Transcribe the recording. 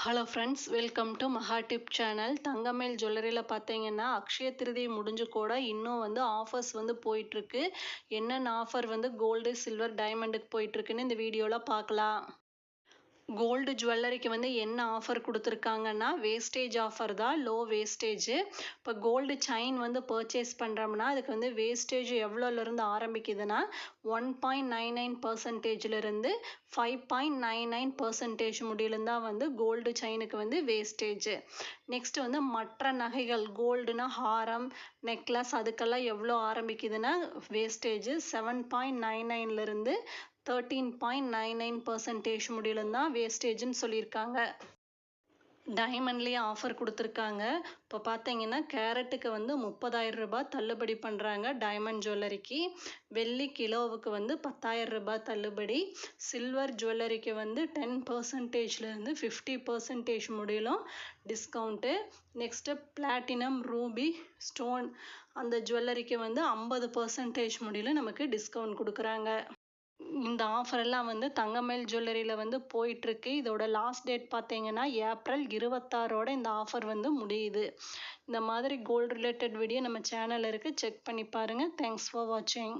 Hello friends, welcome to Maha tip channel. Thangamayil ஜுவல்லரியில் பார்த்தீங்கன்னா அக்ஷய திருதி முடிஞ்சு கூட இன்னும் ஆஃபர்ஸ் போயிட்டுருக்கு. என்னென்ன ஆஃபர் கோல்டு, சில்வர், டைமண்டுக்கு போயிட்டுருக்குன்னு இந்த வீடியோவில் பார்க்கலாம். கோல்டு ஜுவல்லரிக்கு என்ன ஆஃபர் கொடுத்துருக்காங்கன்னா வேஸ்டேஜ் ஆஃபர் தான், லோ வேஸ்டேஜு. இப்போ கோல்டு செயின் பர்ச்சேஸ் பண்ணுறோம்னா அதுக்கு வேஸ்டேஜ் எவ்வளோலேருந்து ஆரம்பிக்குதுன்னா 1.99%லேருந்து 5.99% முடியலும் தான் கோல்டு செயினுக்கு வேஸ்டேஜ். நெக்ஸ்ட் மற்ற நகைகள் கோல்டுனா ஹாரம், நெக்லஸ் அதுக்கெல்லாம் எவ்வளோ ஆரம்பிக்குதுன்னா வேஸ்டேஜ் 7.99லேருந்து 13.99% முடியலும் தான் வேஸ்டேஜ்னு சொல்லியிருக்காங்க. டைமண்ட்லேயே ஆஃபர் கொடுத்துருக்காங்க. இப்போ பார்த்தீங்கன்னா கேரட்டுக்கு 30,000 ரூபாய் தள்ளுபடி பண்ணுறாங்க டைமண்ட் ஜுவல்லரிக்கு. வெள்ளி கிலோவுக்கு 10,000 ரூபாய் தள்ளுபடி. சில்வர் ஜுவல்லரிக்கு 10%லேருந்து 50% முடியலும் discount. Next platinum, ruby, stone அந்த ஜுவல்லரிக்கு 50% முடியலும் நமக்கு டிஸ்கவுண்ட் கொடுக்குறாங்க. இந்த ஆஃபர் எல்லாம் தங்கமயில் ஜுவல்லரியில் போயிட்டுருக்கு. இதோட லாஸ்ட் டேட் பார்த்தீங்கன்னா ஏப்ரல் 26 இந்த ஆஃபர் முடியுது. இந்த மாதிரி கோல்டு ரிலேட்டட் வீடியோ நம்ம சேனலில் இருக்குது, செக் பண்ணி பாருங்கள். தேங்க்ஸ் ஃபார் வாட்சிங்.